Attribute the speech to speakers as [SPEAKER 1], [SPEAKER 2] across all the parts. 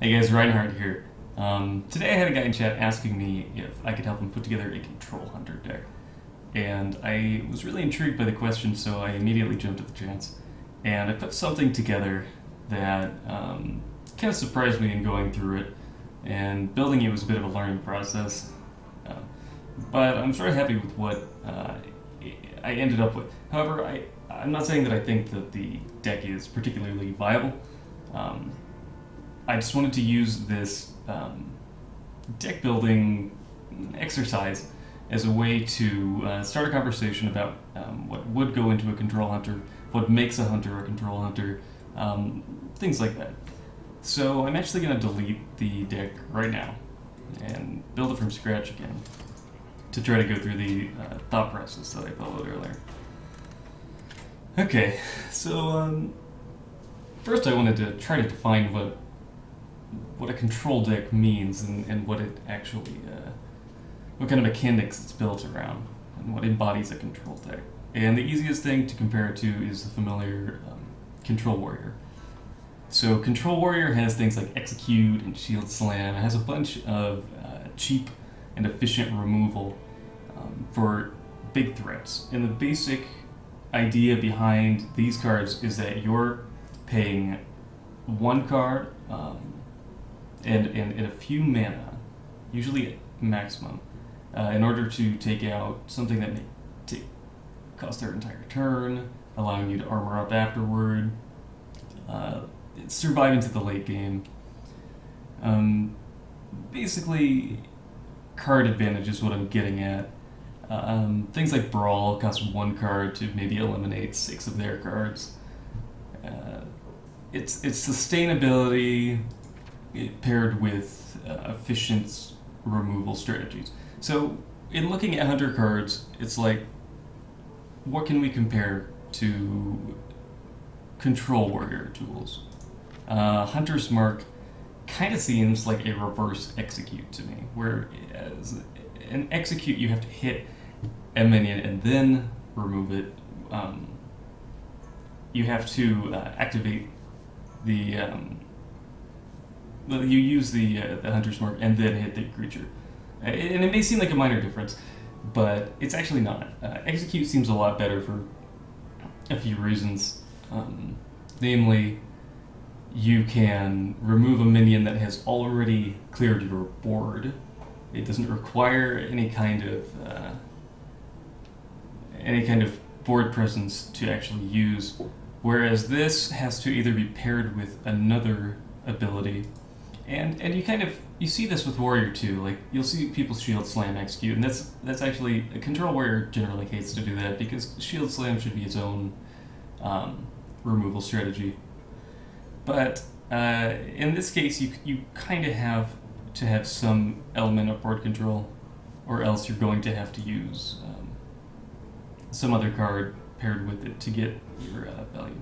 [SPEAKER 1] Hey guys, Reinhardt here. Today I had a guy in chat asking me if I could help him put together a control hunter deck. And I was really intrigued by the question, so I immediately jumped at the chance. And I put something together that kind of surprised me in going through it. And building it was a bit of a learning process. Uh, but I'm sort of happy with what I ended up with. However, I'm not saying that I think that the deck is particularly viable. Um, I just wanted to use this deck building exercise as a way to start a conversation about what would go into a control hunter, what makes a hunter a control hunter, things like that. So I'm actually going to delete the deck right now and build it from scratch again to try to go through the thought process that I followed earlier. Okay, so first I wanted to try to define what a control deck means and what it actually, what kind of mechanics it's built around and what embodies a control deck. And the easiest thing to compare it to is the familiar Control Warrior. So Control Warrior has things like Execute and Shield Slam. It has a bunch of cheap and efficient removal for big threats. And the basic idea behind these cards is that you're paying one card and a few mana, usually maximum, in order to take out something that may cost their entire turn, allowing you to armor up afterward, survive into the late game. Basically, card advantage is what I'm getting at. Things like Brawl cost one card to maybe eliminate 6 of their cards. It's sustainability paired with efficient removal strategies. So, in looking at Hunter cards, it's like, what can we compare to Control Warrior tools? Hunter's Mark kind of seems like a reverse Execute to me, where as an Execute you have to hit a minion and then remove it. You have to activate the you use the Hunter's Mark and then hit the creature. And it may seem like a minor difference, but it's actually not. Execute seems a lot better for a few reasons. Namely, you can remove a minion that has already cleared your board. It doesn't require any kind of board presence to actually use, whereas this has to either be paired with another ability. And you see this with Warrior too. Like, you'll see people Shield Slam Execute, and that's actually a Control Warrior generally hates to do that because Shield Slam should be its own removal strategy. But in this case, you kind of have to have some element of board control, or else you're going to have to use some other card paired with it to get your value.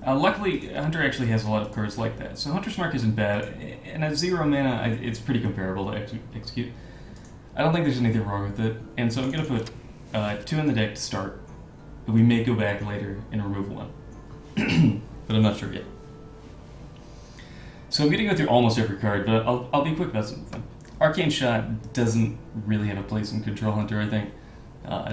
[SPEAKER 1] Luckily, Hunter actually has a lot of cards like that, so Hunter's Mark isn't bad. And at 0 mana, it's pretty comparable to Execute. I don't think there's anything wrong with it, and so I'm going to put 2 in the deck to start. But we may go back later and remove 1. But I'm not sure yet. So I'm going to go through almost every card, but I'll be quick about some of them. Arcane Shot doesn't really have a place in Control Hunter, I think.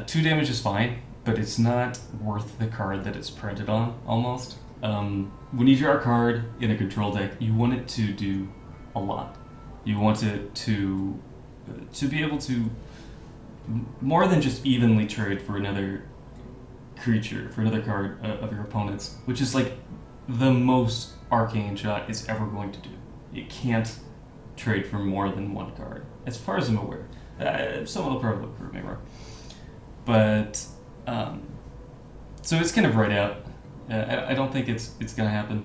[SPEAKER 1] 2 damage is fine, but it's not worth the card that it's printed on, almost. When you draw a card in a control deck, you want it to do a lot. You want it to be able to more than just evenly trade for another creature, for another card of your opponent's, which is like the most Arcane Shot is ever going to do. You can't trade for more than one card, as far as I'm aware. Someone will probably prove me wrong. But, so it's kind of right out. I don't think it's going to happen.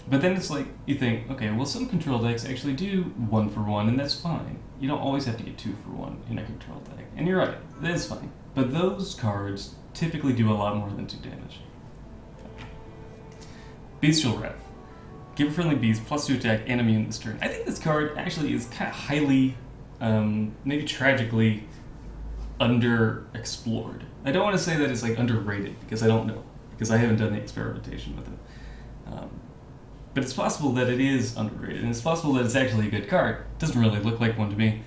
[SPEAKER 1] But then it's like, you think, okay, well, some control decks actually do 1 for 1, and that's fine. You don't always have to get 2 for 1 in a control deck. And you're right, that is fine. But those cards typically do a lot more than 2 damage. Bestial Wrath. Give a friendly beast +2 attack and immune this turn. I think this card actually is kind of highly, maybe tragically, underexplored. I don't want to say that it's like underrated, because I don't know, because I haven't done the experimentation with it. But it's possible that it is underrated, and it's possible that it's actually a good card. It doesn't really look like one to me.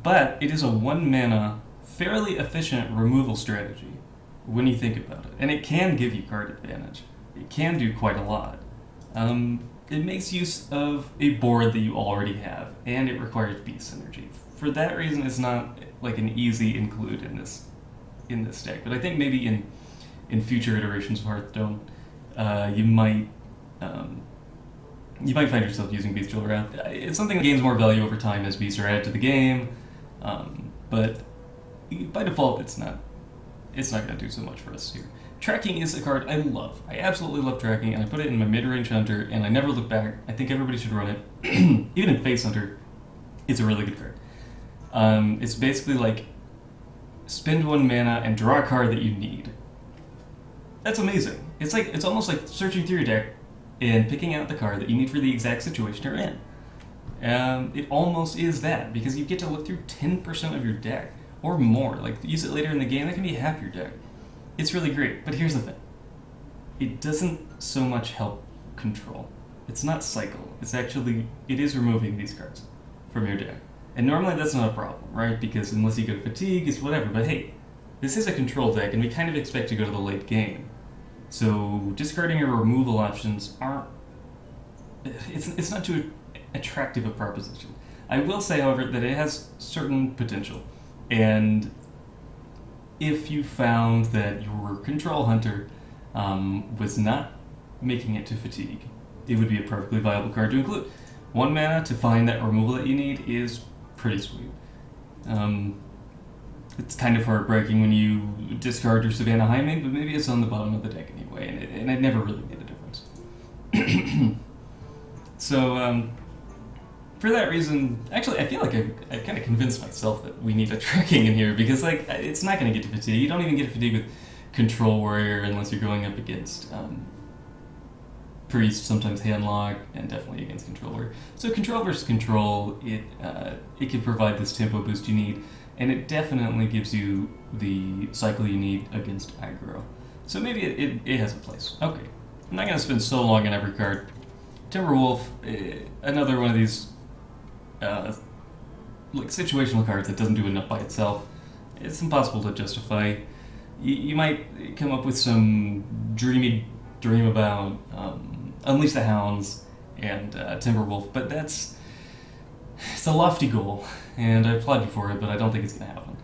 [SPEAKER 1] But it is a 1 mana, fairly efficient removal strategy when you think about it. And it can give you card advantage. It can do quite a lot. It makes use of a board that you already have, and it requires beast synergy. For that reason, it's not like an easy include in this deck. But I think maybe in future iterations of Hearthstone, you might find yourself using Beast Drill around. It's something that gains more value over time as beasts are added to the game, but by default, it's not going to do so much for us here. Tracking is a card I love. I absolutely love tracking, and I put it in my mid-range hunter, and I never look back. I think everybody should run it. Even in face hunter, it's a really good card. It's basically like spend 1 mana and draw a card that you need. That's amazing. It's almost like searching through your deck and picking out the card that you need for the exact situation you're in. It almost is that, because you get to look through 10% of your deck, or more. Like, use it later in the game, that can be half your deck. It's really great, but here's the thing. It doesn't so much help control. It's not cycle. It is removing these cards from your deck. And normally that's not a problem, right? Because unless you go fatigue, it's whatever. But hey, this is a control deck, and we kind of expect to go to the late game. So discarding your removal options aren't... It's not too attractive a proposition. I will say, however, that it has certain potential. And if you found that your control hunter was not making it to fatigue, it would be a perfectly viable card to include. 1 mana to find that removal that you need is pretty sweet. It's kind of heartbreaking when you discard your Savannah Highmane, but maybe it's on the bottom of the deck anyway, and it never really made a difference. So, for that reason, actually, I feel like I've kind of convinced myself that we need a tracking in here, because like it's not going to get to fatigue. You don't even get to fatigue with Control Warrior unless you're going up against Priest, sometimes Handlock, and definitely against Control Warrior. So Control versus Control, it can provide this tempo boost you need, and it definitely gives you the cycle you need against aggro. So maybe it has a place. Okay, I'm not going to spend so long on every card. Timberwolf, another one of these like situational cards that doesn't do enough by itself. It's impossible to justify. You might come up with some dreamy dream about Unleash the Hounds and Timberwolf, but it's a lofty goal, and I applaud you for it, but I don't think it's going to happen.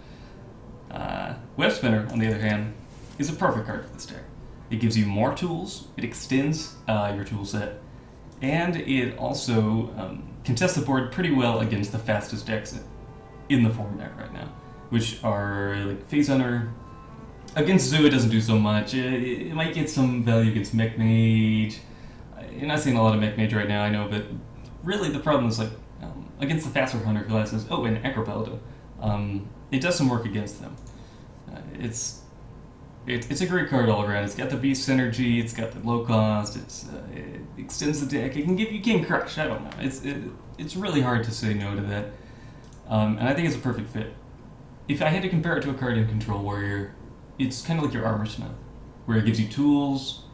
[SPEAKER 1] Web Spinner, on the other hand, is a perfect card for this deck. It gives you more tools, it extends your tool set, and it also contests the board pretty well against the fastest decks in the format right now, which are like Phase Hunter. Against Zoo, it doesn't do so much. It might get some value against Mech Mage. You're not seeing a lot of Mech Mage right now, I know, but really the problem is like against the faster Hunter classes. Oh, and Acropaladin. It does some work against them. It's a great card all around. It's got the beast synergy. It's got the low cost. It extends the deck. It can give you King Crush. I don't know. It's really hard to say no to that. And I think it's a perfect fit. If I had to compare it to a card in Control Warrior, it's kind of like your Armor Smith, where it gives you tools,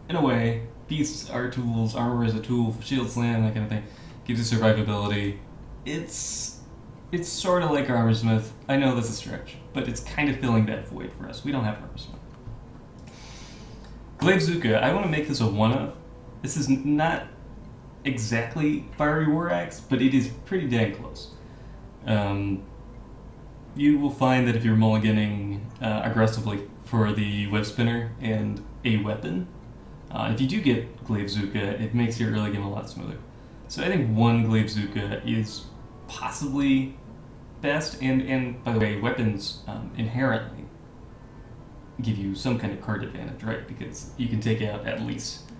[SPEAKER 1] in a way. Beasts are tools. Armor is a tool. Shield Slam, that kind of thing. Gives you survivability. It's sort of like Armor Smith. I know that's a stretch, but it's kind of filling that void for us. We don't have Armor Smith. Glaive Zuka, I want to make this a one-of. This is not exactly Fiery War Axe, but it is pretty dang close. You will find that if you're mulliganing aggressively for the Web Spinner and a weapon, if you do get Glaive Zuka, it makes your early game a lot smoother. So I think 1 Glaive Zuka is possibly best, and by the way, weapons inherently give you some kind of card advantage, right? Because you can take out at least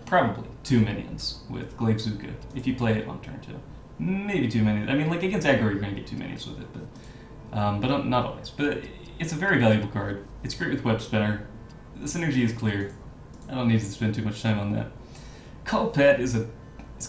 [SPEAKER 1] probably 2 minions with Glaive Zuka if you play it on turn 2. Maybe 2 minions. I mean, like against aggro, you're going to get 2 minions with it, but not always. But it's a very valuable card. It's great with Web Spinner. The synergy is clear. I don't need to spend too much time on that. Cult Pet is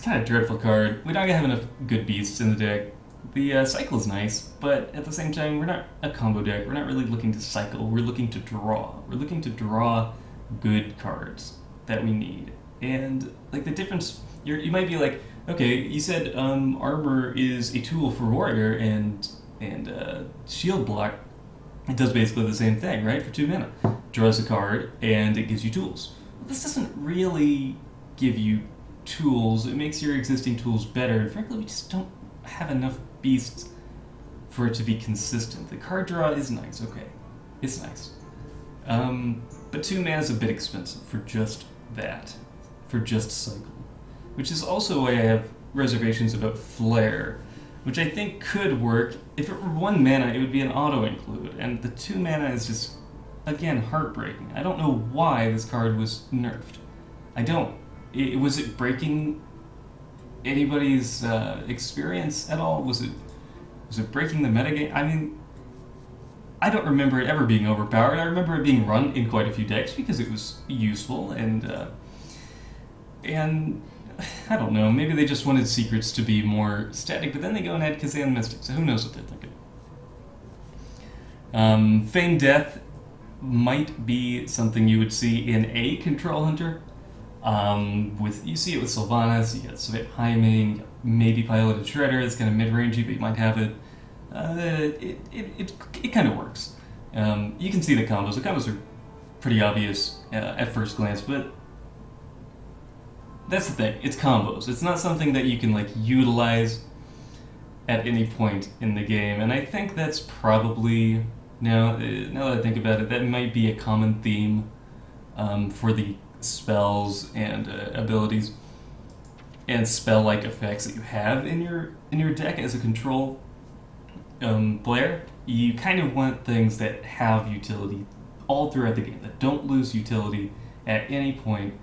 [SPEAKER 1] kind of a dreadful card. We don't have enough good beasts in the deck. The cycle is nice, but at the same time, we're not a combo deck. We're not really looking to cycle. We're looking to draw. We're looking to draw good cards that we need. And like the difference, you might be like, okay, you said armor is a tool for warrior, and shield block, it does basically the same thing, right? For 2 mana, draws a card and it gives you tools. Well, this doesn't really give you tools. It makes your existing tools better. And frankly, we just don't have enough beasts for it to be consistent. The card draw is nice, okay, it's nice. But 2 mana is a bit expensive for just that, for just cycle. Which is also why I have reservations about Flare, which I think could work. If it were 1 mana, it would be an auto-include, and the 2 mana is just, again, heartbreaking. I don't know why this card was nerfed. I don't. Was it breaking anybody's experience at all? Was it breaking the metagame? I mean, I don't remember it ever being overpowered. I remember it being run in quite a few decks because it was useful, and I don't know, maybe they just wanted secrets to be more static, but then they go and add Kazan Mystic, so who knows what they're thinking. Feigned Death might be something you would see in a Control Hunter. You see it with Sylvanas, you got Sveit Jaime, you got maybe Piloted Shredder, it's kind of mid-rangey, but you might have it. It kind of works. You can see the combos. The combos are pretty obvious at first glance, but that's the thing. It's combos. It's not something that you can like utilize at any point in the game, and I think that's probably now that I think about it, that might be a common theme for the spells and abilities and spell-like effects that you have in your deck as a control player. You kind of want things that have utility all throughout the game, that don't lose utility at any point,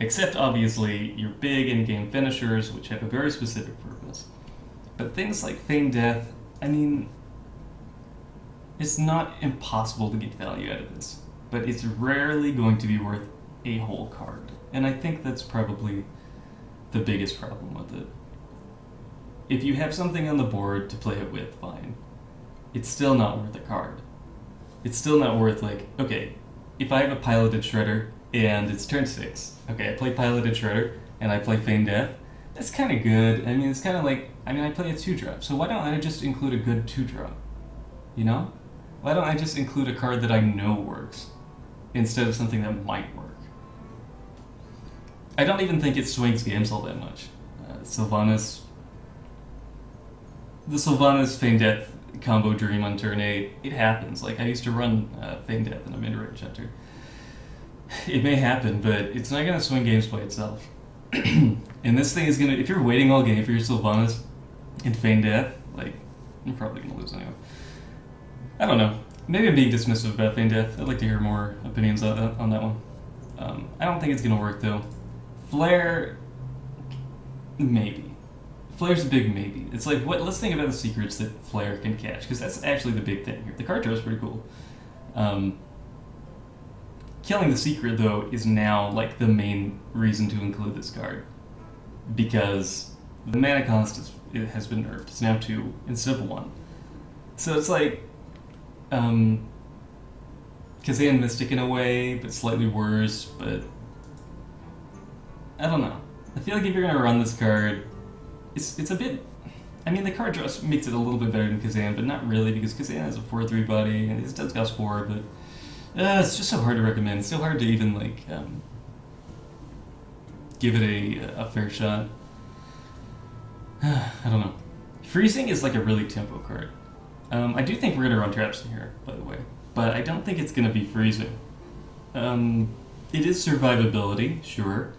[SPEAKER 1] except obviously your big in-game finishers, which have a very specific purpose. But things like Feigned Death, I mean, it's not impossible to get value out of this, but it's rarely going to be worth a whole card. And I think that's probably the biggest problem with it. If you have something on the board to play it with, fine. It's still not worth a card. It's still not worth, like, okay, if I have a Piloted Shredder and it's turn 6, okay, I play Piloted Shredder and I play Feigned Death, that's kind of good. I mean, it's kind of like, I play a 2-drop, so why don't I just include a good 2-drop? You know? Why don't I just include a card that I know works instead of something that might work? I don't even think it swings games all that much. The Sylvanas Feigned Death combo Dream on turn 8, it happens. Like, I used to run Feigned Death in a mid-range hunter. It may happen, but it's not going to swing games by itself. And this thing is going to, if you're waiting all game for your Sylvanas in Feigned Death, like, you're probably going to lose anyway. I don't know. Maybe I'm being dismissive about Feigned Death. I'd like to hear more opinions on that one. I don't think it's going to work, though. Flare, maybe. Flare's a big maybe. It's like, let's think about the secrets that Flare can catch, because that's actually the big thing here. The card draw is pretty cool. Killing the secret, though, is now like the main reason to include this card, because the mana cost has been nerfed. It's now 2 instead of 1. So it's like Kazan Mystic in a way, but slightly worse. But I don't know. I feel like if you're gonna run this card, it's a bit. I mean, the card draw makes it a little bit better than Kazan, but not really, because Kazan has a 4/3 body and it does cost 4, but it's just so hard to recommend. It's so hard to even like give it a fair shot. I don't know. Freezing is like a really tempo card. I do think we're gonna run traps in here, by the way, but I don't think it's gonna be freezing. It is survivability, sure.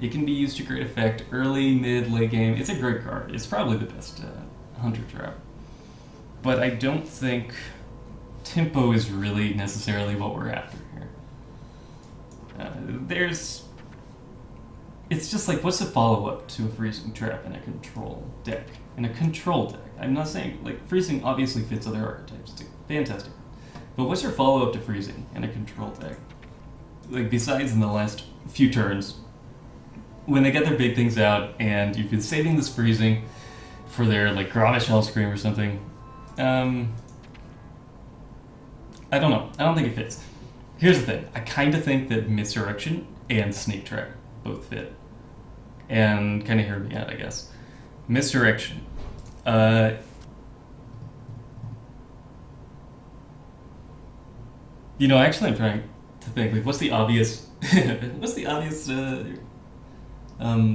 [SPEAKER 1] It can be used to great effect early, mid, late game. It's a great card. It's probably the best hunter trap. But I don't think tempo is really necessarily what we're after here. It's just like, what's the follow-up to a freezing trap in a control deck? In a control deck. I'm not saying, like, freezing obviously fits other archetypes too. Fantastic. But what's your follow-up to freezing in a control deck? Like, besides in the last few turns, when they get their big things out and you've been saving this freezing for their, like, Grottish Hellscream or something, I don't know. I don't think it fits. Here's the thing. I kind of think that Misdirection and Snake Trap both fit. And kind of hear me out, I guess. Misdirection. Actually, I'm trying to think. Like, what's the obvious, what's the obvious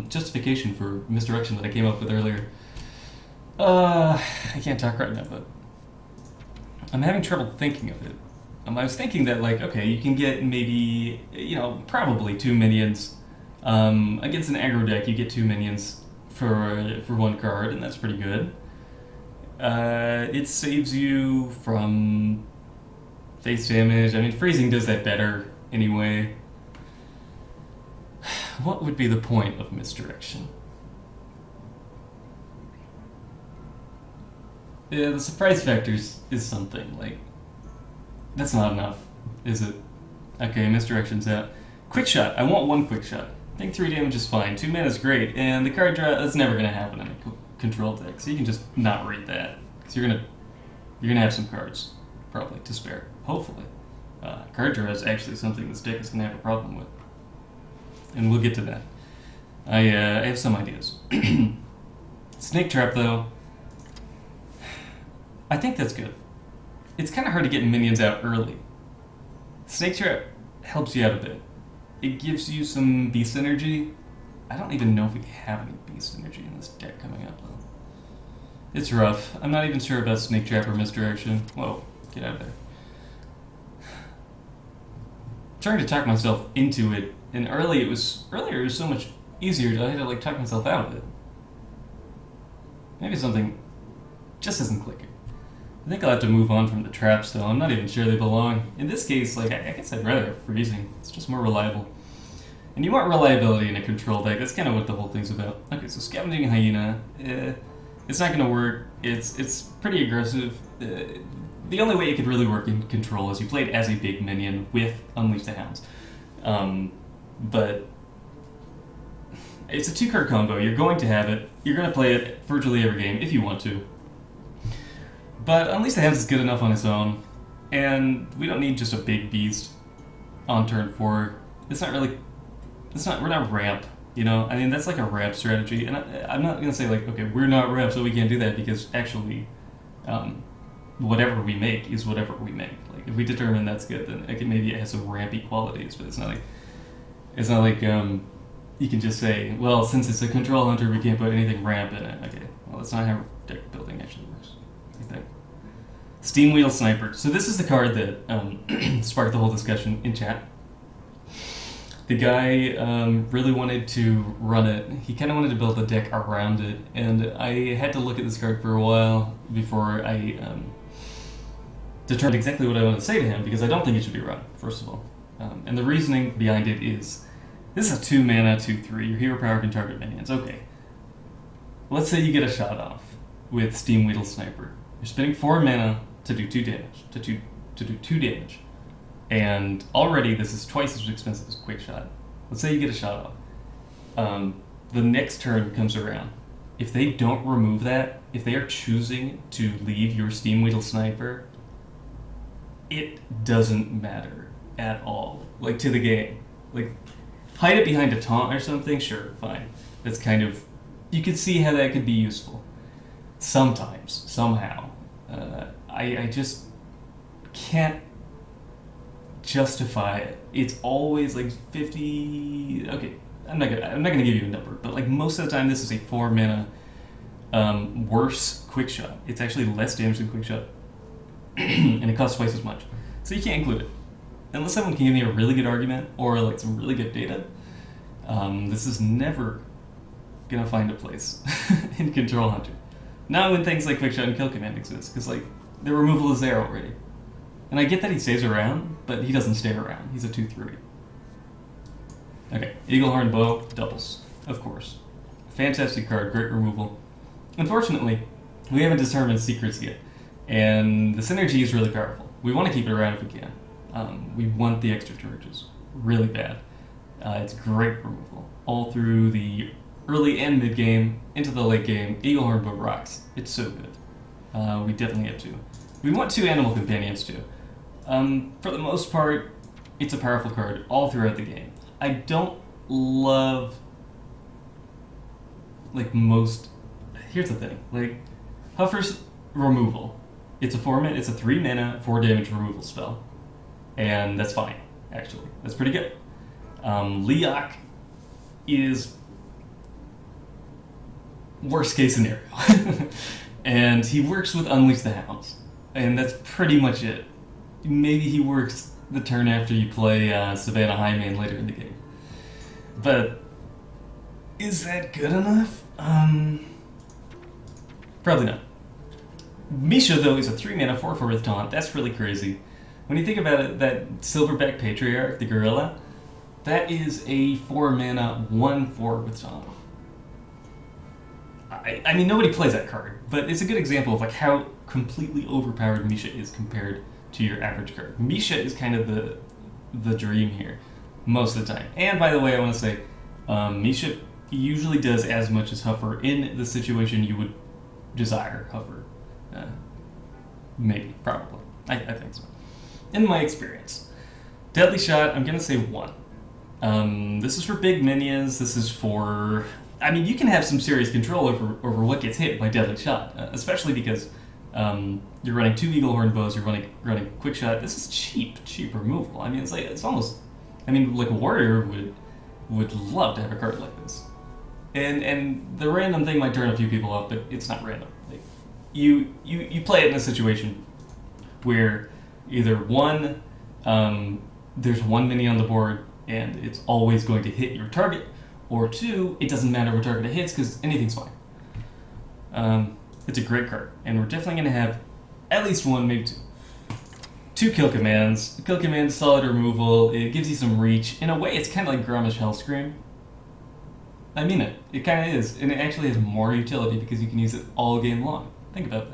[SPEAKER 1] justification for misdirection that I came up with earlier? I can't talk right now, but I'm having trouble thinking of it. I was thinking that, like, okay, you can get maybe, probably 2 minions. Against an aggro deck, you get 2 minions for 1 card, and that's pretty good. It saves you from face damage. I mean, freezing does that better anyway. What would be the point of misdirection? Yeah, the surprise factors is something. Like, that's not enough, is it? Okay, misdirection's out. Quick shot. I want 1 quick shot. I think 3 damage is fine. 2 mana is great, and the card draw, that's never going to happen in a control deck, so you can just not rate that. Because you're gonna have some cards, probably, to spare. Hopefully. Card draw is actually something this deck is going to have a problem with. And we'll get to that. I have some ideas. Snake Trap, though, I think that's good. It's kind of hard to get minions out early. Snake Trap helps you out a bit. It gives you some beast energy. I don't even know if we have any beast energy in this deck coming up, though. It's rough. I'm not even sure about Snake Trap or Misdirection. Whoa, get out of there. Trying to talk myself into it, and earlier it was so much easier. I had to talk myself out of it. Maybe something just isn't clicking. I think I'll have to move on from the traps, though. I'm not even sure they belong. In this case, I guess I'd rather have freezing. It's just more reliable. And you want reliability in a control deck. That's kind of what the whole thing's about. Okay, so Scavenging Hyena. It's not going to work. It's pretty aggressive. The only way it could really work in control is you play it as a big minion with Unleash the Hounds. But it's a 2-card combo. You're going to have it. You're going to play it virtually every game if you want to. But Unleash the Hounds is good enough on its own, and we don't need just a big beast on turn 4. We're not ramp, I mean, that's like a ramp strategy, and I'm not going to say, okay, we're not ramp, so we can't do that, because actually, whatever we make is whatever we make. Like, if we determine that's good, then maybe it has some rampy qualities, but it's not like you can just say, well, since it's a control hunter, we can't put anything ramp in it. Okay, well, that's not how deck building actually works, I think. Steam Wheel Sniper. So this is the card that sparked the whole discussion in chat. The guy really wanted to run it. He kind of wanted to build a deck around it, and I had to look at this card for a while before I determined exactly what I wanted to say to him, because I don't think it should be run, first of all. And the reasoning behind it is, this is a 2 mana, 2/3. Your hero power can target minions. Okay. Let's say you get a shot off with Steam Wheel Sniper. You're spending 4 mana to do 2 damage. To do 2 damage. And already this is twice as expensive as Quick Shot. Let's say you get a shot off. The next turn comes around. If they don't remove that, if they are choosing to leave your Steam Wheel Sniper, it doesn't matter at all. To the game. Hide it behind a taunt or something, sure, fine. That's kind of... You could see how that could be useful. Sometimes, somehow. I just can't justify it. It's always 50... Okay, I'm not gonna give you a number, but most of the time this is a 4 mana worse Quick Shot. It's actually less damage than Quick Shot, and it costs twice as much. So you can't include it. Unless someone can give me a really good argument or some really good data, this is never gonna find a place in Control Hunter. Not when things like Quick Shot and Kill Command exist, because the removal is there already. And I get that he stays around, but he doesn't stay around. He's a 2/3. Okay, Eaglehorn Bow, doubles, of course. Fantastic card, great removal. Unfortunately, we haven't determined secrets yet, and the synergy is really powerful. We want to keep it around if we can. We want the extra charges, really bad. It's great removal. All through the early and mid game, into the late game, Eaglehorn Bow rocks. It's so good. We definitely have 2. We want 2 Animal Companions too. For the most part, it's a powerful card all throughout the game. I don't love, like, most... Here's the thing, like, Huffer's removal. It's a 3 mana, 4 damage removal spell. And that's fine, actually. That's pretty good. Leok is worst case scenario. And he works with Unleash the Hounds. And that's pretty much it. Maybe he works the turn after you play Savannah Highmane later in the game. But is that good enough? Probably not. Misha, though, is a 3 mana 4/4 with taunt. That's really crazy. When you think about it, that Silverback Patriarch, the gorilla, that is a 4 mana 1/4 with taunt. I mean, nobody plays that card, but it's a good example of like how completely overpowered Misha is compared to your average card. Misha is kind of the dream here, most of the time. And by the way, I want to say, Misha usually does as much as Huffer in the situation you would desire Huffer. Maybe, probably. I think so. In my experience. Deadly Shot, I'm going to say 1. This is for big minions. This is for... I mean, you can have some serious control over what gets hit by Deadly Shot, especially because you're running 2 Eaglehorn bows, you're running Quick Shot. This is cheap removal. I mean, it's almost... I mean, like a warrior would love to have a card like this. And the random thing might turn a few people off, but it's not random. Like, you play it in a situation where either one, there's 1 minion on the board and it's always going to hit your target, or 2, it doesn't matter what target it hits because anything's fine. It's a great card, and we're definitely going to have at least 1, maybe 2. 2 kill commands. Kill command, solid removal. It gives you some reach. In a way, it's kind of like Grommash Hellscream. I mean it. It kind of is. And it actually has more utility because you can use it all game long. Think about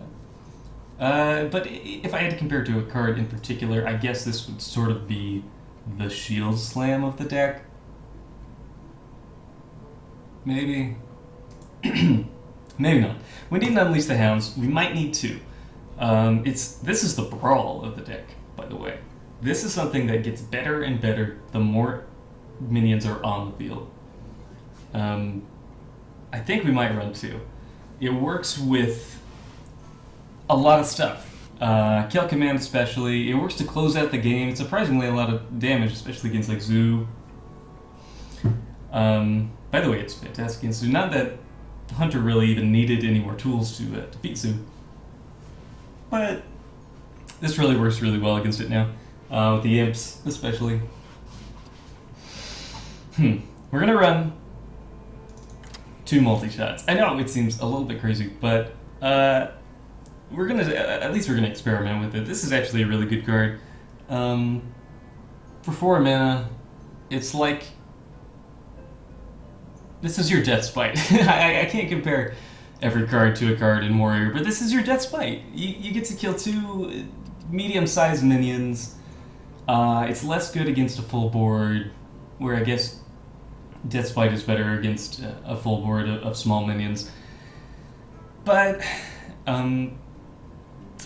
[SPEAKER 1] that. But if I had to compare it to a card in particular, I guess this would sort of be the Shield Slam of the deck. Maybe. Maybe not. We need to Unleash the Hounds. We might need 2. This is the Brawl of the deck, by the way. This is something that gets better and better the more minions are on the field. I think we might run 2. It works with a lot of stuff. Kill command especially. It works to close out the game. It's surprisingly a lot of damage, especially against like Zoo. By the way, it's fantastic against Zoo. Not that Hunter really even needed any more tools to defeat Zoo. But this really works really well against it now. With the imps, especially. We're gonna run 2 multi-shots. I know it seems a little bit crazy, but we're gonna at least we're gonna experiment with it. This is actually a really good card. For 4 mana, it's like this is your Death Spite. I can't compare every card to a card in Warrior, but this is your Death Spite. You get to kill 2 medium-sized minions. It's less good against a full board, where I guess Death Spite is better against a full board of small minions. But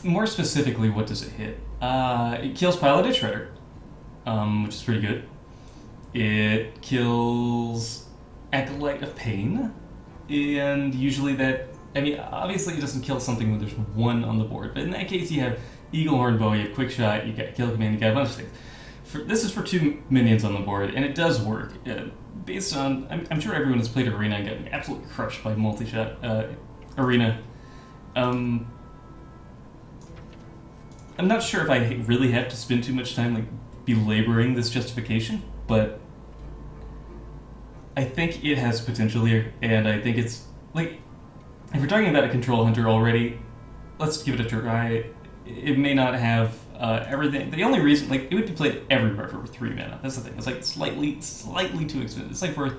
[SPEAKER 1] more specifically, what does it hit? It kills Pilot Ditch Shredder, which is pretty good. It kills Acolyte of Pain, and usually that, I mean, obviously it doesn't kill something when there's 1 on the board, but in that case you have Eaglehorn Bow, you have Quick Shot, you got Kill Command, you got a bunch of things. This is for 2 minions on the board, and it does work. Based on, I'm sure everyone has played Arena and gotten absolutely crushed by multi-shot Arena. I'm not sure if I really have to spend too much time like belaboring this justification, but I think it has potential here, and I think it's like, if we're talking about a control hunter already, let's give it a try. It may not have everything. The only reason, like, it would be played everywhere for 3 mana. That's the thing. It's like slightly too expensive. It's like worth.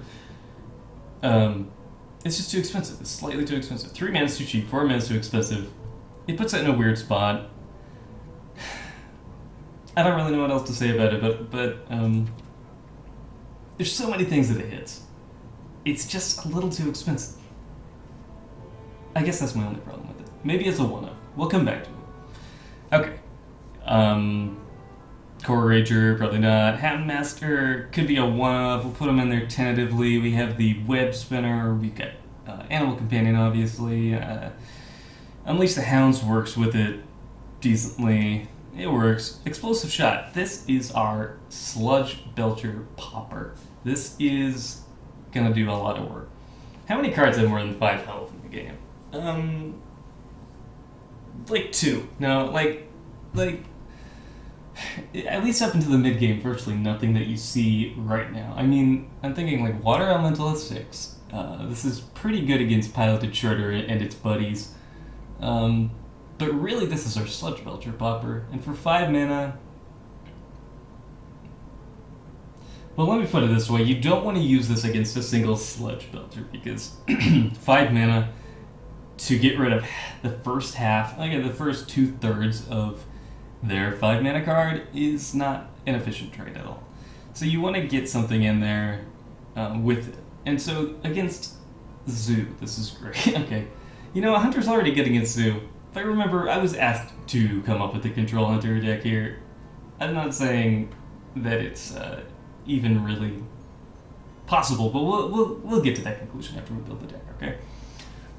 [SPEAKER 1] It's just too expensive. It's slightly too expensive. 3 mana is too cheap. 4 mana is too expensive. It puts it in a weird spot. I don't really know what else to say about it, but there's so many things that it hits. It's just a little too expensive. I guess that's my only problem with it. Maybe it's a one-off. We'll come back to it. Okay. Core Rager, probably not. Houndmaster could be a one-off. We'll put him in there tentatively. We have the Web Spinner. We've got Animal Companion, obviously. Unleash the Hounds works with it decently. It works. Explosive Shot. This is our Sludge Belcher Popper. This is gonna do a lot of work. How many cards have more than 5 health in the game? Like 2. No, like at least up into the mid game, virtually nothing that you see right now. I mean, I'm thinking like Water Elemental at 6. This is pretty good against Piloted Shredder and its buddies. But really, this is our Sludge Belcher Popper. And for 5 mana... Well, let me put it this way. You don't want to use this against a single Sludge Belcher, because 5 mana to get rid of the first half, like the first 2/3 of their 5 mana card is not an efficient trade at all. So you want to get something in there with it. And so against Zoo, this is great. Okay. You know, Hunter's already good against Zoo. If I remember, I was asked to come up with the Control Hunter deck here. I'm not saying that it's even really possible, but we'll get to that conclusion after we build the deck, okay?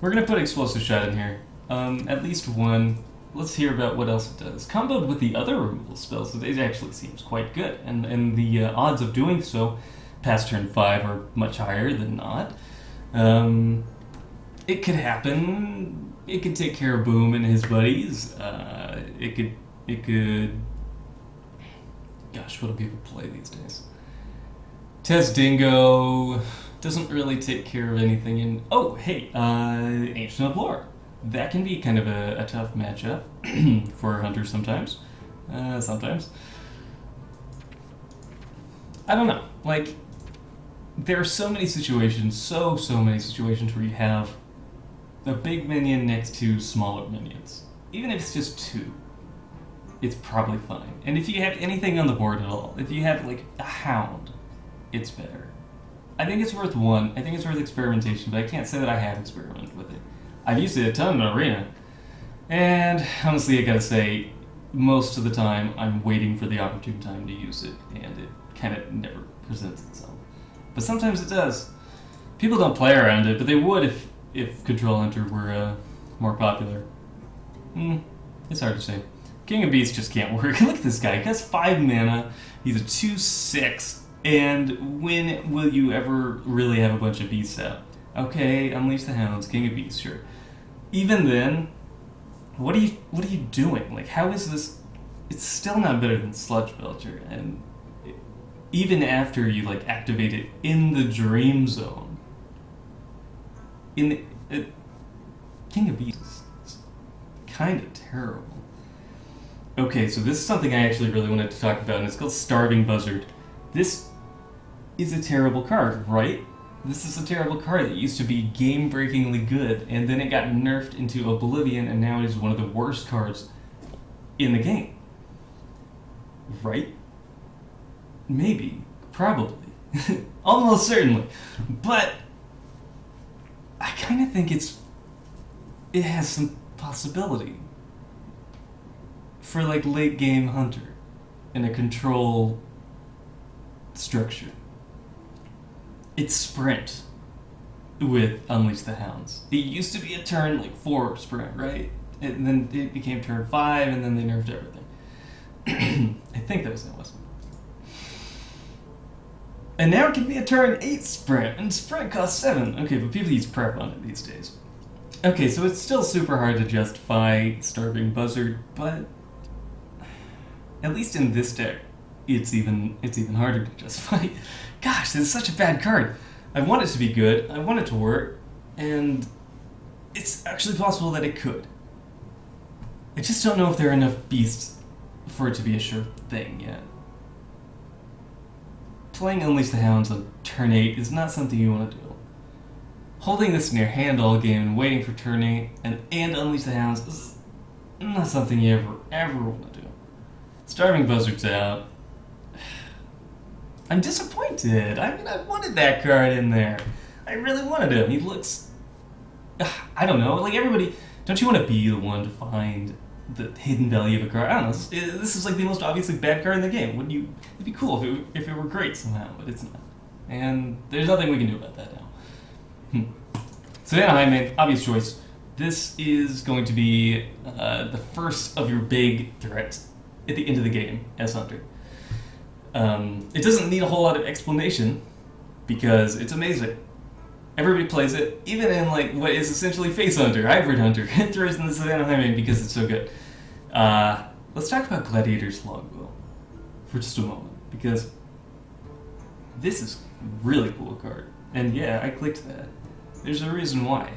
[SPEAKER 1] We're going to put Explosive Shot in here. At least one. Let's hear about what else it does. Comboed with the other removal spells, it actually seems quite good. And the odds of doing so past turn 5 are much higher than not. It could happen. It could take care of Boom and his buddies. It could... Gosh, what do people play these days? Tez Dingo doesn't really take care of anything in... Oh, hey, Ancient of Lore. That can be kind of a tough matchup for Hunter sometimes. Sometimes. I don't know. Like, there are so many situations, so many situations where you have a big minion next to smaller minions. Even if it's just 2, it's probably fine. And if you have anything on the board at all, if you have, like, a Hound, it's better. I think it's worth 1. I think it's worth experimentation, but I can't say that I have experimented with it. I've used it a ton in Arena, and honestly, I gotta say, most of the time, I'm waiting for the opportune time to use it, and it kind of never presents itself. But sometimes it does. People don't play around it, but they would if Control Hunter were more popular. It's hard to say. King of Beasts just can't work. Look at this guy. He has 5 mana. He's a 2/6. And when will you ever really have a bunch of beasts out? Okay, Unleash the Hounds, King of Beasts, sure. Even then, what are you doing? Like, how is this? It's still not better than Sludge Belcher, and even after you like activate it in the Dream Zone, in the King of Beasts is kind of terrible. Okay, so this is something I actually really wanted to talk about, and it's called Starving Buzzard. This is a terrible card, right? This is a terrible card that used to be game-breakingly good, and then it got nerfed into oblivion, and now it is one of the worst cards in the game. Right? Maybe. Probably. Almost certainly. But I kind of think it has some possibility for like late game Hunter in a control structure. It's sprint with Unleash the Hounds. It used to be a turn like 4 sprint, right? And then it became turn 5, and then they nerfed everything. I think that was it, wasn't it? And now it can be a turn 8 sprint, and sprint costs 7. Okay, but people use prep on it these days. Okay, so it's still super hard to justify Starving Buzzard, but at least in this deck, it's even harder to justify. Gosh, this is such a bad card. I want it to be good, I want it to work, and it's actually possible that it could. I just don't know if there are enough beasts for it to be a sure thing yet. Playing Unleash the Hounds on turn 8 is not something you want to do. Holding this in your hand all game and waiting for turn 8 and Unleash the Hounds is not something you ever want to do. Starving Buzzard's out. I'm disappointed. I mean, I wanted that card in there. I really wanted him. He looks... I don't know. Like, everybody... Don't you want to be the one to find the hidden value of a card. I don't know. This is like the most obviously bad card in the game. Wouldn't you? It'd be cool if it were great somehow, but it's not. And there's nothing we can do about that now. So Anaheim made obvious choice. This is going to be the first of your big threats at the end of the game as Hunter. It doesn't need a whole lot of explanation because it's amazing. Everybody plays it, even in like what is essentially Face Hunter, Hybrid Hunter. It throws in the Savannah Highway because it's so good. Let's talk about Gladiator's Longbow for just a moment, because this is a really cool card. And yeah, I clicked that. There's a reason why.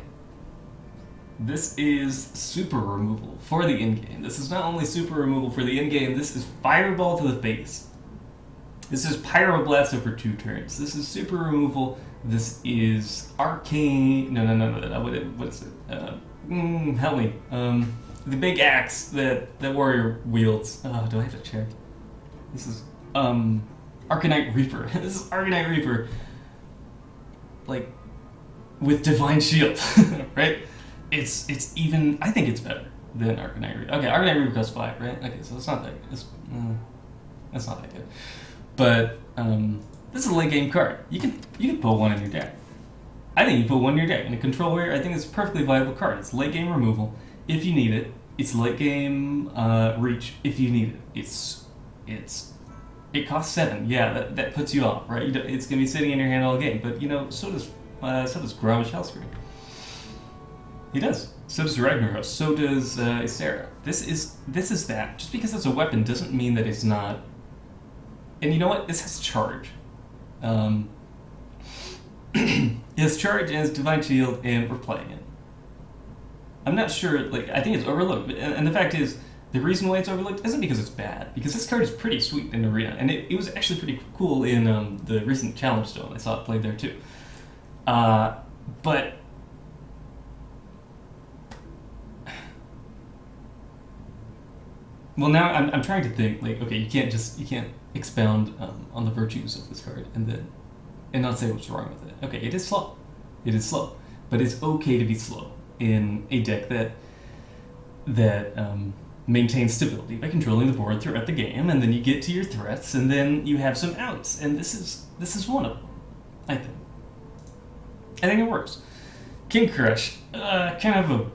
[SPEAKER 1] This is super removal for the in-game. This is not only super removal for the in-game, this is Fireball to the face. This is Pyroblast over 2 turns. This is super removal. This is Arcane... No. What is it? Help me. The big axe that warrior wields. Do I have to check? This is Arcanite Reaper. This is Arcanite Reaper. Like, with Divine Shield, right? It's even... I think it's better than Arcanite Reaper. Okay, Arcanite Reaper costs 5, right? Okay, so it's not that good. That's not that good. But this is a late game card. You can put one in your deck. I think you put one in your deck. In a control warrior, I think it's a perfectly viable card. It's late game removal if you need it. It's late game reach if you need it. It costs 7. Yeah, that puts you off, right? It's gonna be sitting in your hand all game. But so does Grommash Hellscream. He does. So does Ragnaros. So does Ysera. This is that. Just because it's a weapon doesn't mean that it's not. And you know what? This has charge. It has charge and it's Divine Shield, and we're playing it. I'm not sure, I think it's overlooked. And the fact is, the reason why it's overlooked isn't because it's bad, because this card is pretty sweet in Arena, and it was actually pretty cool in the recent Challenge Stone. I saw it played there too. But well, now I'm trying to think, okay, you can't expound on the virtues of this card and not say what's wrong with it. Okay, it is slow. It is slow. But it's okay to be slow in a deck that maintains stability by controlling the board throughout the game, and then you get to your threats, and then you have some outs, and this is one of them, I think. I think it works. King Crush, kind of a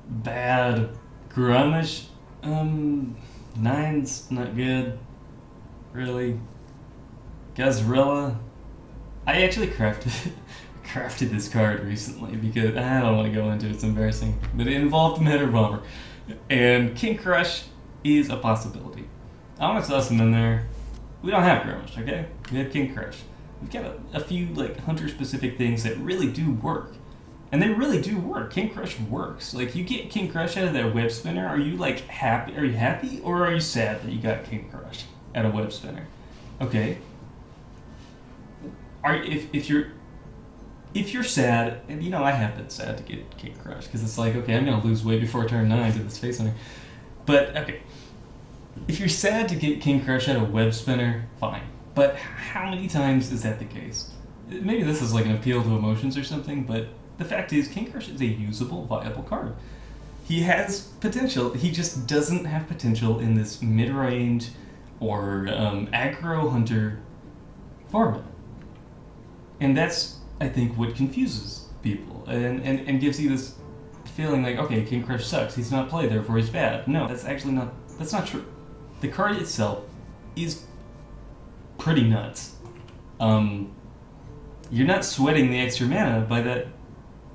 [SPEAKER 1] bad Grommash. 9's not good, really. Gazrilla, I actually crafted this card recently because I don't want to go into it, it's embarrassing, but it involved Meta Bomber, and King Crush is a possibility. I want to toss them in there. We don't have Grommash, okay? We have King Crush. We've got a few hunter-specific things that really do work. And they really do work. King Crush works. You get King Crush out of that web spinner. Are you happy? Are you happy, or are you sad that you got King Crush out of web spinner? Okay. If you're sad, and I have been sad to get King Crush because it's okay, I'm gonna lose way before turn 9 to this face hunter. But okay, if you're sad to get King Crush out of web spinner, fine. But how many times is that the case? Maybe this is an appeal to emotions or something, but the fact is, King Crush is a usable, viable card. He has potential. He just doesn't have potential in this mid-range or aggro hunter format. And that's, I think, what confuses people and gives you this feeling okay, King Crush sucks. He's not played, therefore he's bad. No, that's not true. The card itself is pretty nuts. You're not sweating the extra mana by that.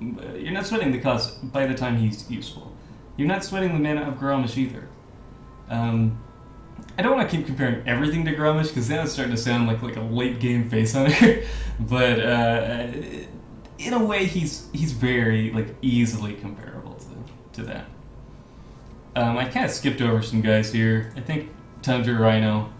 [SPEAKER 1] You're not sweating the cost by the time he's useful. You're not sweating the mana of Grommash either. I don't want to keep comparing everything to Grommash because now it's starting to sound like a late game face hunter. But in a way, he's very easily comparable to that. I kind of skipped over some guys here. I think Tundra Rhino.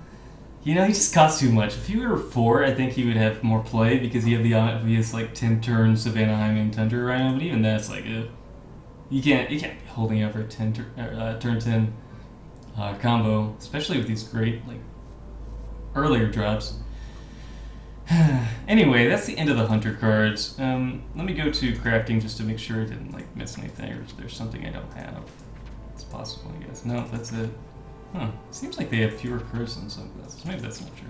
[SPEAKER 1] He just costs too much. If he were 4, I think he would have more play because you have the obvious 10 turns Savannah Highway and Tundra Rhino. But even that's you can't be holding out for a turn 10 combo, especially with these great earlier drops. Anyway, that's the end of the hunter cards. Let me go to crafting just to make sure I didn't miss anything or if there's something I don't have. It's possible, I guess. No, that's it. Huh. Seems like they have fewer curves than some classes. Maybe that's not true.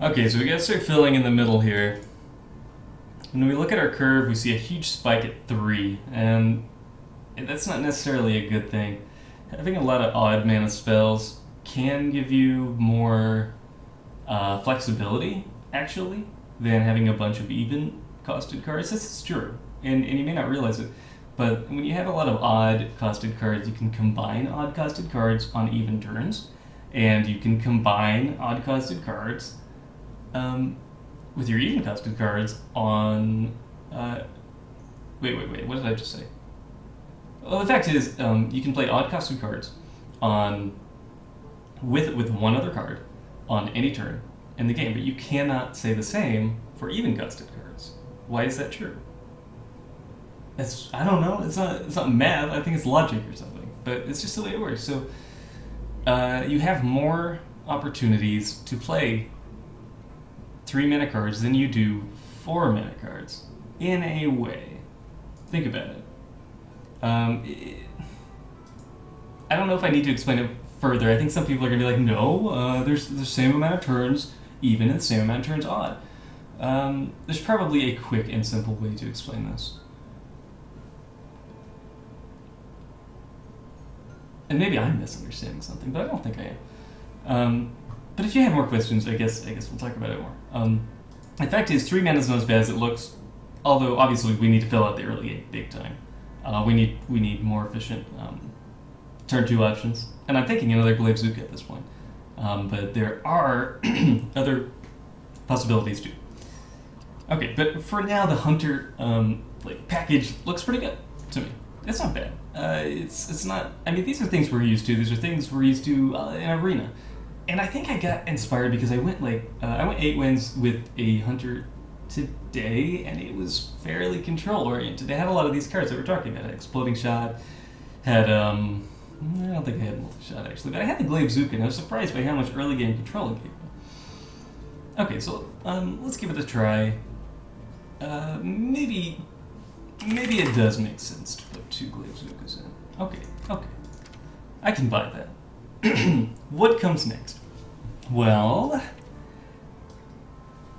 [SPEAKER 1] Okay, so we gotta start filling in the middle here. When we look at our curve, we see a huge spike at 3, and that's not necessarily a good thing. Having a lot of odd mana spells can give you more flexibility, actually, than having a bunch of even costed cards. This is true, and you may not realize it, but when you have a lot of odd costed cards, you can combine odd costed cards on even turns, and you can combine odd costed cards with your even costed cards on... wait, what did I just say? Well, the fact is, you can play odd costed cards on with one other card on any turn in the game, but you cannot say the same for even costed cards. Why is that true? I don't know. It's not math. I think it's logic or something. But it's just the way it works. So you have more opportunities to play 3 mana cards than you do 4 mana cards. In a way. Think about it. I don't know if I need to explain it further. I think some people are going to be like, no, there's the same amount of turns even and the same amount of turns odd. There's probably a quick and simple way to explain this. And maybe I'm misunderstanding something, but I don't think I am. But if you have more questions, I guess we'll talk about it more. The fact is, 3 mana is not as bad as it looks, although obviously we need to fill out the early game big time. We need more efficient turn 2 options, and I'm thinking another Glaive Zuka at this point. But there are other possibilities too. Okay, but for now, the Hunter package looks pretty good to me. It's not bad. It's not. I mean, these are things we're used to. These are things we're used to in Arena, and I think I got inspired because I went 8 wins with a Hunter today, and it was fairly control oriented. It had a lot of these cards that we're talking about. It had Exploding Shot, had I don't think I had Multi-Shot actually, but I had the Glaive Zuka, and I was surprised by how much early game control it gave me. Okay, so let's give it a try. Maybe it does make sense to put 2 Glaive Zukas in. Okay. I can buy that. What comes next? Well,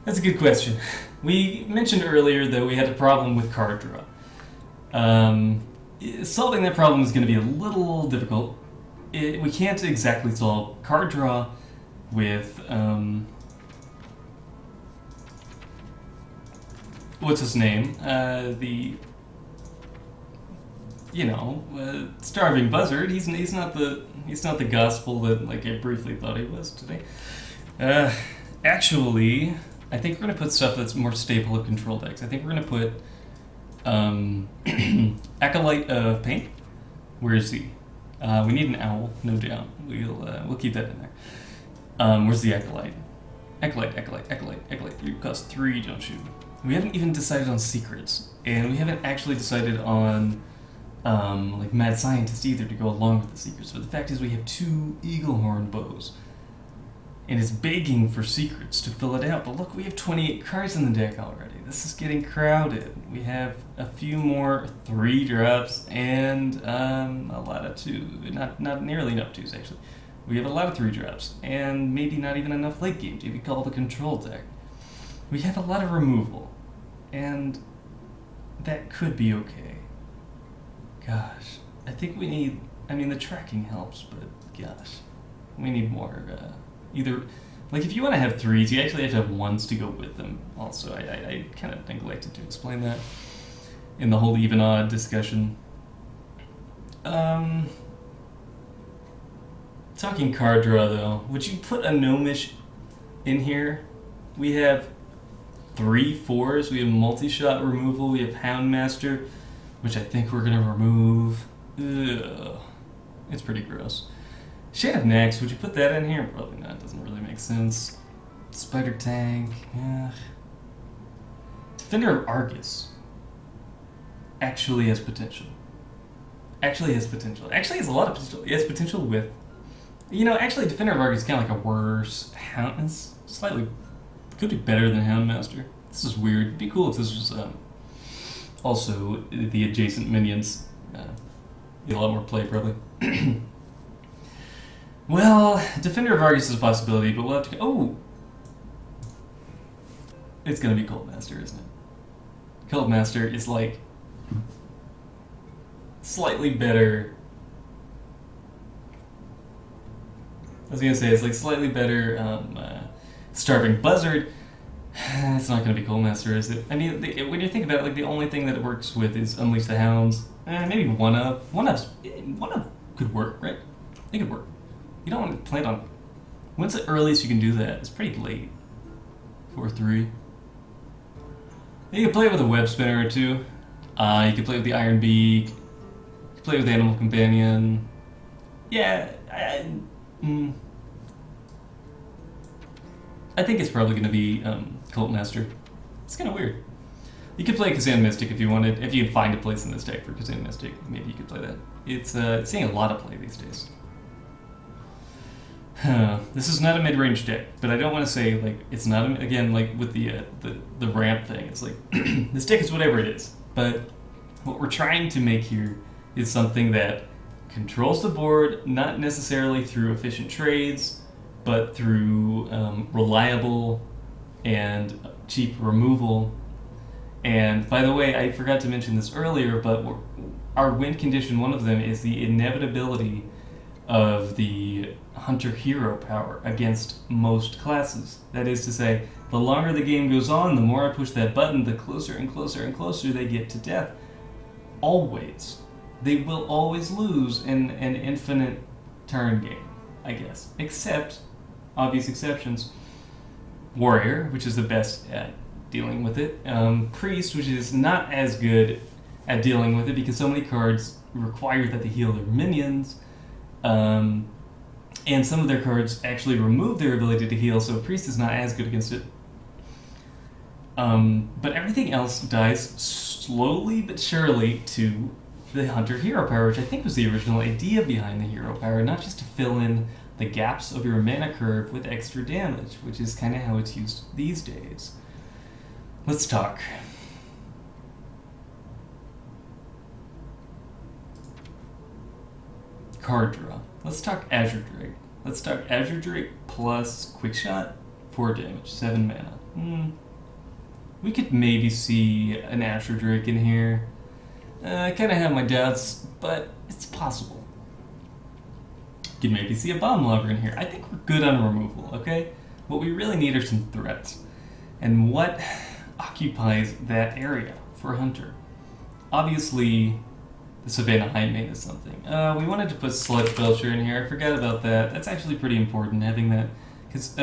[SPEAKER 1] that's a good question. We mentioned earlier that we had a problem with card draw. Solving that problem is going to be a little difficult. We can't exactly solve card draw with... what's his name? Starving Buzzard. He's not the gospel that I briefly thought he was today. Actually, I think we're gonna put stuff that's more staple of control decks. I think we're gonna put Acolyte of Pain. Where is he? We need an owl, no doubt. We'll keep that in there. Where's the Acolyte? Acolyte. You cost 3, don't you? We haven't even decided on secrets, and we haven't actually decided on Mad Scientist either to go along with the secrets. But the fact is, we have 2 Eaglehorn bows, and it's begging for secrets to fill it out. But look, we have 28 cards in the deck already. This is getting crowded. We have a few more 3-drops and a lot of 2. Not nearly enough 2s actually. We have a lot of 3-drops and maybe not even enough late game to be called a control deck. We have a lot of removal, and that could be okay. Gosh, I think we need... I mean, the tracking helps, but gosh, we need more, either... if you want to have 3s, you actually have to have 1s to go with them, also. I kind of neglected to explain that in the whole even-odd discussion. Talking card draw, though, would you put a Gnomish in here? We have 3 4s, we have multi-shot removal, we have Houndmaster, which I think we're going to remove. Ugh. It's pretty gross. Shade of Nax, would you put that in here? Probably not, doesn't really make sense. Spider Tank, yeah. Defender of Argus actually has potential. Actually has a lot of potential. It has potential with... actually Defender of Argus is kind of like a worse Hound... It's slightly... Could be better than Houndmaster. This is weird. It'd be cool if this was also the adjacent minions Get a lot more play, probably. Well, Defender of Argus is a possibility, but we'll have to... Oh! It's gonna be Cult Master, isn't it? Cult Master is like... slightly better... I was gonna say, it's like slightly better Starving Buzzard. It's not gonna be Cult Master, is it? I mean, when you think about it, like the only thing that it works with is Unleash the Hounds. Maybe One Up. One Up could work, right? It could work. You don't want to plan on... When's the earliest you can do that? It's pretty late. 4-3. You can play it with a Web Spinner or two. You can play with the Iron Beak. You can play with Animal Companion. Yeah, I think it's probably going to be Cult Master. It's kind of weird. You could play Kazan Mystic if you wanted. If you could find a place in this deck for Kazan Mystic, maybe you could play that. It's seeing a lot of play these days. This is not a mid-range deck, but I don't want to say like it's not. Again, like with the ramp thing, it's like this deck is whatever it is. But what we're trying to make here is something that controls the board, not necessarily through efficient trades, but through reliable and cheap removal. And by the way, I forgot to mention this earlier, but our win condition, one of them, is the inevitability of the Hunter hero power against most classes. That is to say, the longer the game goes on, the more I push that button, the closer and closer and closer they get to death. Always. They will always lose in an infinite turn game, I guess. Except, obvious exceptions, Warrior, which is the best at dealing with it. Priest, which is not as good at dealing with it because so many cards require that they heal their minions. And some of their cards actually remove their ability to heal, so Priest is not as good against it. But everything else dies slowly but surely to the Hunter hero power, which I think was the original idea behind the hero power, not just to fill in the gaps of your mana curve with extra damage, which is kind of how it's used these days. Let's talk. Card draw. Let's talk Azure Drake. Let's talk Azure Drake plus Quickshot, 4 damage, 7 mana. We could maybe see an Azure Drake in here. I kind of have my doubts, but it's possible. Could maybe see a Bomb Logger in here. I think we're good on removal, okay? What we really need are some threats. And what occupies that area for Hunter? Obviously, the Savannah Highmane is something. We wanted to put Sludge Belcher in here. I forgot about that. That's actually pretty important, having that. Because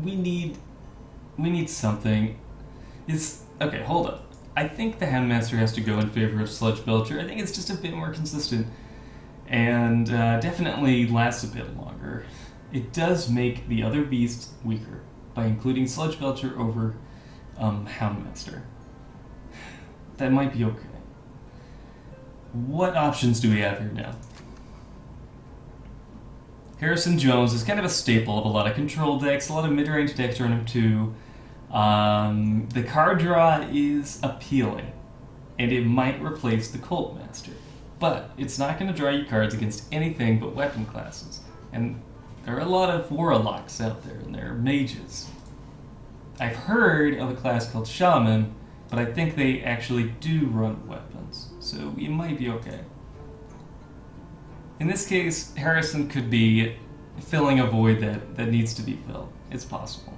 [SPEAKER 1] we need something. Okay, hold up. I think the Houndmaster has to go in favor of Sludge Belcher. I think it's just a bit more consistent. And definitely lasts a bit longer. It does make the other beasts weaker by including Sludge Belcher over Houndmaster. That might be okay. What options do we have here now? Harrison Jones is kind of a staple of a lot of control decks, a lot of mid-range decks run him too. The card draw is appealing, and it might replace the Cult Master, but it's not going to draw you cards against anything but weapon classes. And there are a lot of warlocks out there, and there are mages. I've heard of a class called Shaman, but I think they actually do run weapons, so we might be okay. In this case, Harrison could be filling a void that needs to be filled. It's possible.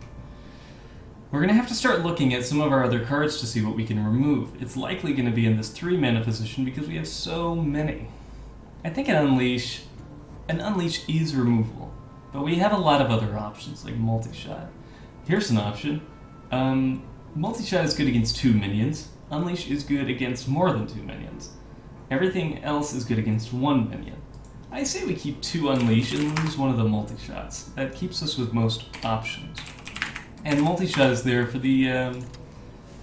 [SPEAKER 1] We're going to have to start looking at some of our other cards to see what we can remove. It's likely going to be in this 3-mana position because we have so many. I think an Unleash is removable, but we have a lot of other options like Multi-Shot. Here's an option. Multi-Shot is good against 2 minions. Unleash is good against more than 2 minions. Everything else is good against 1 minion. I say we keep 2 Unleash and lose one of the Multi-Shots. That keeps us with most options. And Multi-Shot is there for the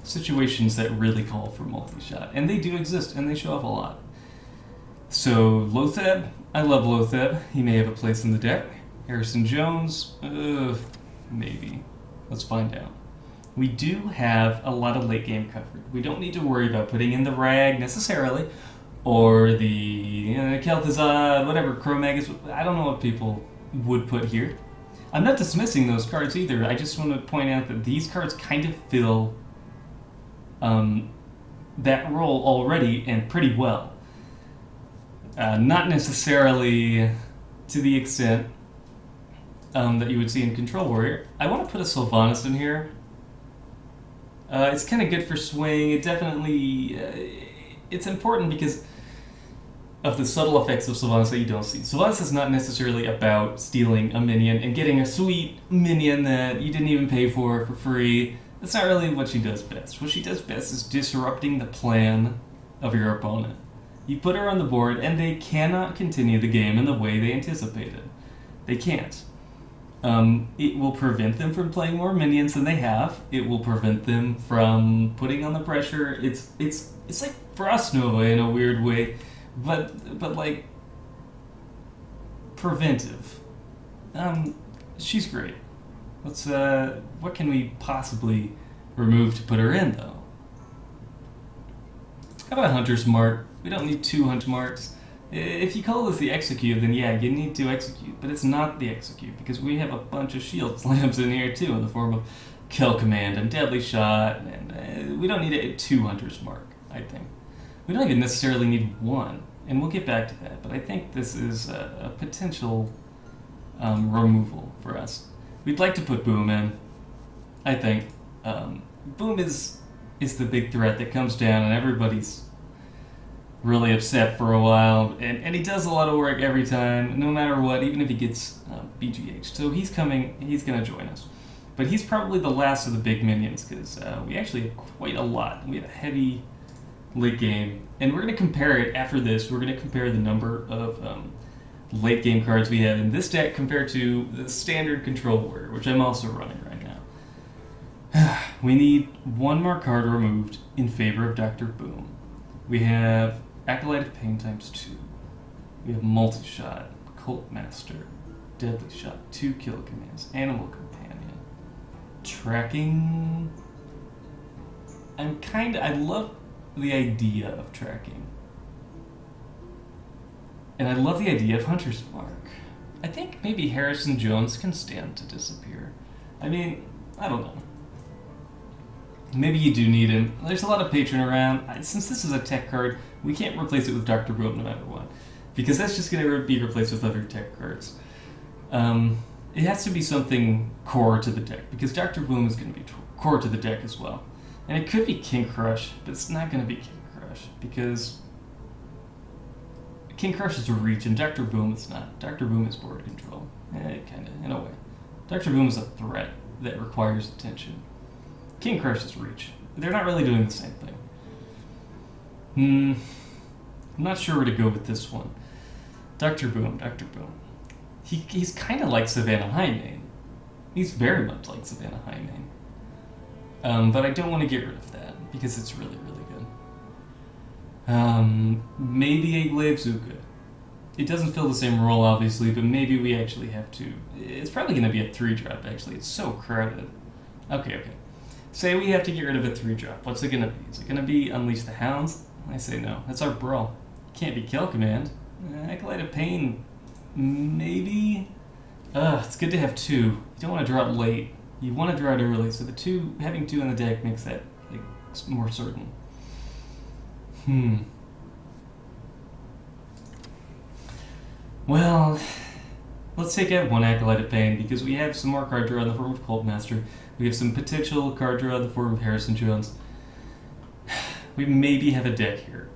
[SPEAKER 1] situations that really call for Multi-Shot. And they do exist, and they show up a lot. So, Lothab, I love Lothab. He may have a place in the deck. Harrison Jones, maybe. Let's find out. We do have a lot of late game coverage. We don't need to worry about putting in the rag necessarily. or the Kel'Thuzad, whatever, Cro-Magus. I don't know what people would put here. I'm not dismissing those cards either. I just want to point out that these cards kind of fill that role already and pretty well. Not necessarily to the extent that you would see in Control Warrior. I want to put a Sylvanas in here. It's kind of good for swing. It definitely... it's important because of the subtle effects of Sylvanas that you don't see. Sylvanas is not necessarily about stealing a minion and getting a sweet minion that you didn't even pay for free. That's not really what she does best. What she does best is disrupting the plan of your opponent. You put her on the board and they cannot continue the game in the way they anticipated. They can't. It will prevent them from playing more minions than they have. It will prevent them from putting on the pressure. It's like Frost Nova in a weird way, but like preventive. She's great. Let's what can we possibly remove to put her in though? How about a Hunter's Mark? We don't need 2 Hunt Marks. If you call this the Execute, then yeah, you need to execute, but it's not the Execute because we have a bunch of shield slams in here too in the form of Kill Command and Deadly Shot, and we don't need a 2 Hunter's Mark, I think. We don't even necessarily need 1, and we'll get back to that, but I think this is a potential removal for us. We'd like to put Boom in, I think. Boom is the big threat that comes down and everybody's really upset for a while, and he does a lot of work every time, no matter what, even if he gets BGH. So he's going to join us. But he's probably the last of the big minions, because we actually have quite a lot. We have a heavy late game, and we're going to compare it after this. We're going to compare the number of late game cards we have in this deck compared to the standard Control Warrior, which I'm also running right now. We need 1 more card removed in favor of Dr. Boom. We have Acolyte of Pain ×2. We have Multi-Shot, Cult Master, Deadly Shot, 2 Kill Commands, Animal Companion, Tracking. I love the idea of tracking. And I love the idea of Hunter's Mark. I think maybe Harrison Jones can stand to disappear. I mean, I don't know. Maybe you do need him. There's a lot of Patron around. Since this is a tech card, we can't replace it with Dr. Boom no matter what, because that's just going to be replaced with other tech cards. It has to be something core to the deck, because Dr. Boom is going to be core to the deck as well. And it could be King Crush, but it's not going to be King Crush, because King Crush is a reach, and Dr. Boom is not. Dr. Boom is board control. Kind of, in a way. Dr. Boom is a threat that requires attention. King Crush is reach. They're not really doing the same thing. I'm not sure where to go with this one. Dr. Boom. He's kind of like Savannah Highmane. He's very much like Savannah Highmane. But I don't want to get rid of that, because it's really, really good. Maybe a Glaivezuka. It doesn't fill the same role, obviously, but maybe we actually have to. It's probably going to be a 3-drop, actually. It's so crowded. Okay. Say we have to get rid of a 3-drop. What's it going to be? Is it going to be Unleash the Hounds? I say no. That's our Brawl. Can't be Kill Command. Acolyte of Pain, maybe? It's good to have 2. You don't want to draw it late. You want to draw it early, so having 2 in the deck makes that more certain. Well, let's take out 1 Acolyte of Pain, because we have some more card draw in the form of Cult Master. We have some potential card draw in the form of Harrison Jones. We maybe have a deck here.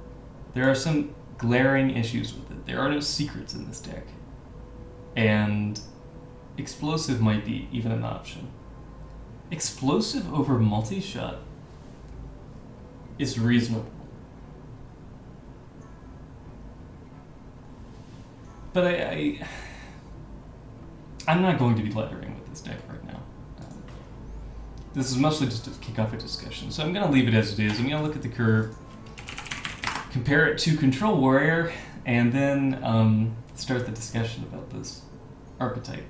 [SPEAKER 1] There are some glaring issues with it. There are no secrets in this deck. And Explosive might be even an option. Explosive over Multi-Shot is reasonable. But I'm not going to be lettering with this deck right now. This is mostly just to kick off a discussion, so I'm going to leave it as it is. I'm going to look at the curve, compare it to Control Warrior, and then start the discussion about this archetype.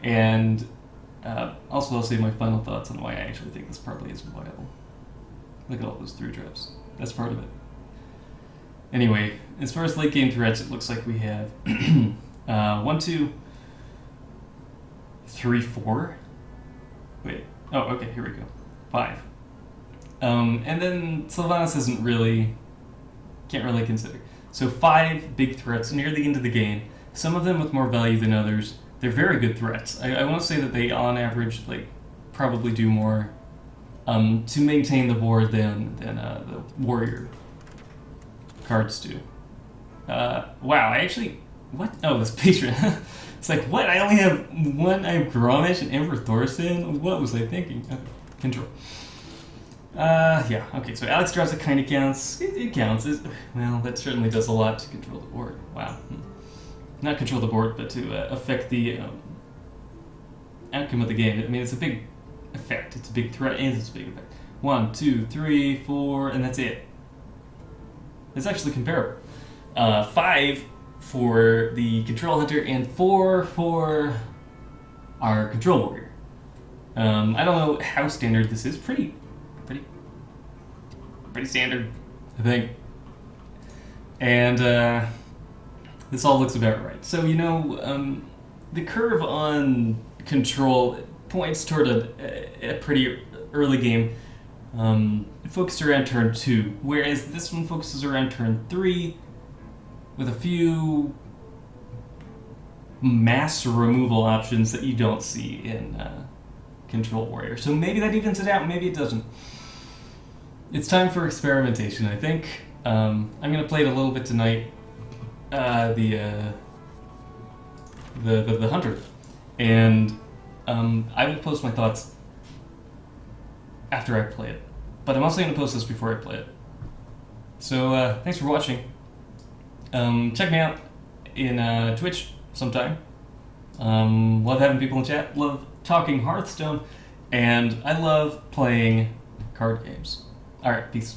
[SPEAKER 1] And also I'll say my final thoughts on why I actually think this probably is viable. Look at all those 3-drops. That's part of it. Anyway, as far as late game threats, it looks like we have 1, 2, 3, 4. Wait. Oh, okay. Here we go. 5. And then Sylvanas can't really consider. So 5 big threats near the end of the game. Some of them with more value than others. They're very good threats. I want to say that they, on average, probably do more to maintain the board than the warrior cards do. Wow, I actually... What? Oh, this patron. It's like, what? I only have one. I have Grommash and Emperor Thorson? What was I thinking? Okay. Control. Yeah, okay, so Alex draws, it kind of counts. It counts. Well, that certainly does a lot to control the board. Wow. Not control the board, but to affect the outcome of the game. I mean, it's a big effect. It's a big threat, and it's a big effect. 1, 2, 3, 4, and that's it. It's actually comparable. 5 for the Control Hunter, and 4 for our Control Warrior. I don't know how standard this is. Pretty standard, I think. And this all looks about right. So, the curve on Control points toward a pretty early game. It focused around turn 2, whereas this one focuses around turn 3 with a few mass removal options that you don't see in Control Warrior. So maybe that evens it out, maybe it doesn't. It's time for experimentation, I think. I'm going to play it a little bit tonight, the Hunter, and I will post my thoughts after I play it. But I'm also going to post this before I play it. So thanks for watching. Check me out in Twitch sometime. Love having people in chat. Love talking Hearthstone. And I love playing card games. Alright, peace.